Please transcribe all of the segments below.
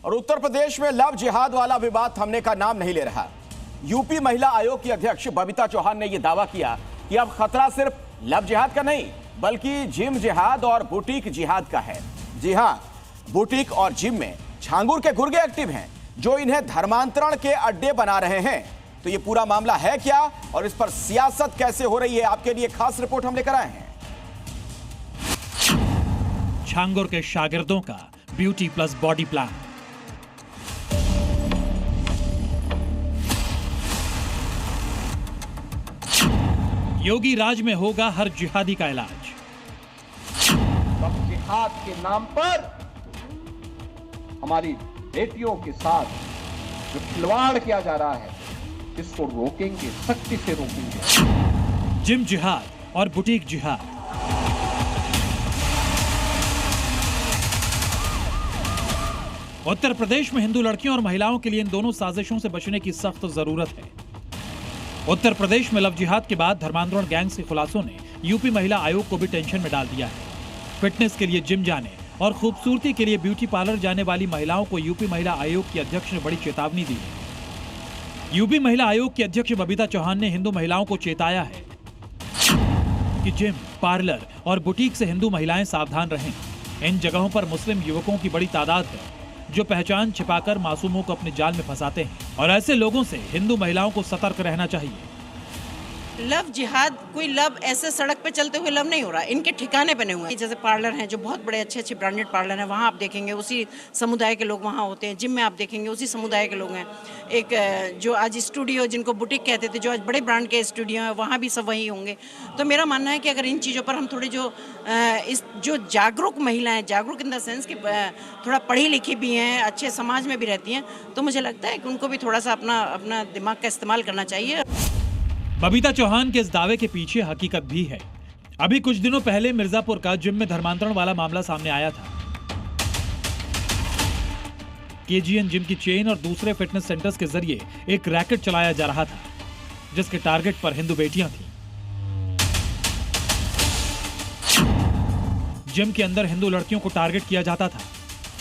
और उत्तर प्रदेश में लव जिहाद वाला विवाद थमने का नाम नहीं ले रहा। यूपी महिला आयोग की अध्यक्ष बबीता चौहान ने यह दावा किया कि अब खतरा सिर्फ लव जिहाद का नहीं बल्कि जिम जिहाद और बुटीक जिहाद का है। जी हां, बुटीक और जिम में छांगुर के गुर्गे एक्टिव हैं जो इन्हें धर्मांतरण के अड्डे बना रहे हैं। तो ये पूरा मामला है क्या और इस पर सियासत कैसे हो रही है, आपके लिए खास रिपोर्ट हम लेकर आए हैं। छांगुर के शागिर्दों का ब्यूटी प्लस बॉडी प्लान। योगी राज में होगा हर जिहादी का इलाज। जिहाद के नाम पर हमारी बेटियों के साथ जो खिलवाड़ किया जा रहा है इसको रोकेंगे, सख्ती से रोकेंगे। जिम जिहाद और बुटीक जिहाद। उत्तर प्रदेश में हिंदू लड़कियों और महिलाओं के लिए इन दोनों साजिशों से बचने की सख्त जरूरत है। उत्तर प्रदेश में लव जिहाद के बाद धर्मांतरण गैंग्स के खुलासों ने यूपी महिला आयोग को भी टेंशन में डाल दिया है। फिटनेस के लिए जिम जाने और खूबसूरती के लिए ब्यूटी पार्लर जाने वाली महिलाओं को यूपी महिला आयोग की अध्यक्ष ने बड़ी चेतावनी दी है। यूपी महिला आयोग की अध्यक्ष बबीता चौहान ने हिंदू महिलाओं को चेताया है कि जिम, पार्लर और बुटीक से हिंदू महिलाएं सावधान रहें। इन जगहों पर मुस्लिम युवकों की बड़ी तादाद है जो पहचान छिपाकर मासूमों को अपने जाल में फंसाते हैं और ऐसे लोगों से हिंदू महिलाओं को सतर्क रहना चाहिए। लव जिहाद कोई लव ऐसे सड़क पे चलते हुए लव नहीं हो रहा, इनके ठिकाने बने हुए हैं। जैसे पार्लर हैं जो बहुत बड़े अच्छे ब्रांडेड पार्लर हैं, वहाँ आप देखेंगे उसी समुदाय के लोग वहाँ होते हैं। जिम में आप देखेंगे उसी समुदाय के लोग हैं। एक जो आज स्टूडियो जिनको बुटीक कहते थे, जो आज बड़े ब्रांड के स्टूडियो हैं, वहाँ भी सब वही होंगे। तो मेरा मानना है कि अगर इन चीज़ों पर हम थोड़ी जो जागरूक महिलाएं, जागरूक इन द सेंस कि थोड़ा पढ़ी लिखी भी हैं, अच्छे समाज में भी रहती हैं, तो मुझे लगता है कि उनको भी थोड़ा सा अपना दिमाग का इस्तेमाल करना चाहिए। बबीता चौहान के इस दावे के पीछे हकीकत भी है। अभी कुछ दिनों पहले मिर्जापुर का जिम में धर्मांतरण वाला मामला सामने आया था। केजीएन जिम की चेन और दूसरे फिटनेस सेंटर्स के जरिए एक रैकेट चलाया जा रहा था जिसके टारगेट पर हिंदू बेटियां थीं। जिम के अंदर हिंदू लड़कियों को टारगेट किया जाता था।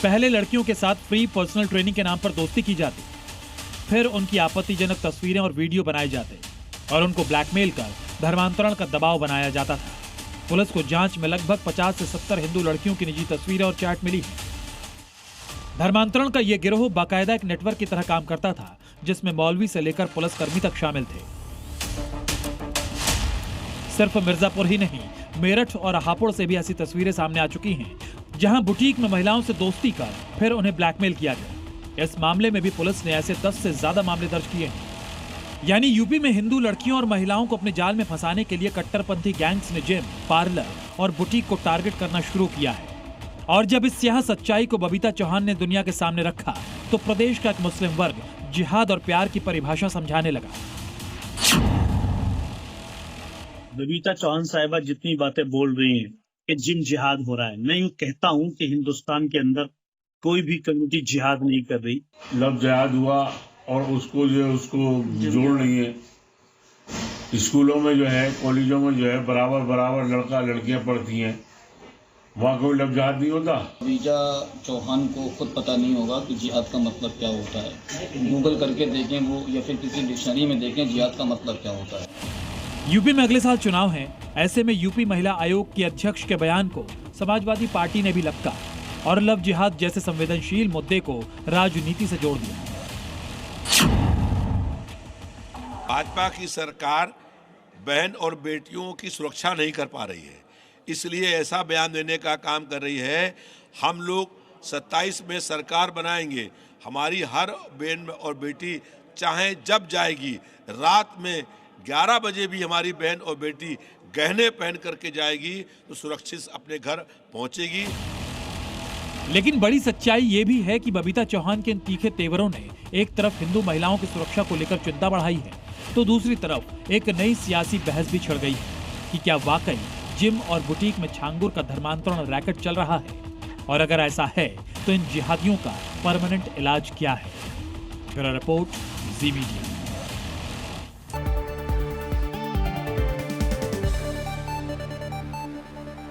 पहले लड़कियों के साथ फ्री पर्सनल ट्रेनिंग के नाम पर दोस्ती की जाती, फिर उनकी आपत्तिजनक तस्वीरें और वीडियो बनाए जाते और उनको ब्लैकमेल कर धर्मांतरण का दबाव बनाया जाता था। पुलिस को जांच में लगभग 50 से 70 हिंदू लड़कियों की निजी तस्वीरें और चैट मिली है। धर्मांतरण का यह गिरोह बाकायदा एक नेटवर्क की तरह काम करता था जिसमें मौलवी से लेकर पुलिसकर्मी तक शामिल थे। सिर्फ मिर्जापुर ही नहीं, मेरठ और हापुड़ से भी ऐसी तस्वीरें सामने आ चुकी हैं जहां बुटीक में महिलाओं से दोस्ती कर फिर उन्हें ब्लैकमेल किया गया। इस मामले में भी पुलिस ने ऐसे 10 से ज्यादा मामले दर्ज किए हैं। यानी यूपी में हिंदू लड़कियों और महिलाओं को अपने जाल में फंसाने के लिए कट्टरपंथी गैंग्स ने जिम, पार्लर और बुटीक को टारगेट करना शुरू किया है। और जब इस स्याह सच्चाई को बबीता चौहान ने दुनिया के सामने रखा तो प्रदेश का एक मुस्लिम वर्ग जिहाद और प्यार की परिभाषा समझाने लगा। बबीता चौहान साहिबा जितनी बातें बोल रही हैं कि जिम जिहाद हो रहा है, मैं यूं कहता हूं कि हिंदुस्तान के अंदर कोई भी कम्युनिटी जिहाद नहीं कर रही। लव जिहाद हुआ और उसको जोड़ नहीं है। स्कूलों में जो है, कॉलेजों में जो है बराबर लड़का लड़कियां पढ़ती हैं, वहाँ कोई लव जिहाद नहीं होता। बबीता चौहान को खुद पता नहीं होगा कि जिहाद का मतलब क्या होता है। गूगल करके देखें वो, या फिर किसी डिक्शनरी में देखें जिहाद का मतलब क्या होता है। यूपी में अगले साल चुनाव हैं, ऐसे में यूपी महिला आयोग की अध्यक्ष के बयान को समाजवादी पार्टी ने भी लपका और लव जिहाद जैसे संवेदनशील मुद्दे को राजनीति से जोड़ दिया। भाजपा की सरकार बहन और बेटियों की सुरक्षा नहीं कर पा रही है, इसलिए ऐसा बयान देने का काम कर रही है। हम लोग 27 में सरकार बनाएंगे, हमारी हर बहन और बेटी चाहे जब जाएगी, रात में 11 बजे भी हमारी बहन और बेटी गहने पहन करके जाएगी तो सुरक्षित अपने घर पहुंचेगी। लेकिन बड़ी सच्चाई ये भी है कि बबीता चौहान के इन तीखे तेवरों ने एक तरफ हिंदू महिलाओं की सुरक्षा को लेकर चिंता बढ़ाई है तो दूसरी तरफ एक नई सियासी बहस भी छिड़ गई है कि क्या वाकई जिम और बुटीक में छांगुर का धर्मांतरण रैकेट चल रहा है, और अगर ऐसा है तो इन जिहादियों का परमानेंट इलाज क्या है। ब्यूरो रिपोर्ट, जी मीडिया।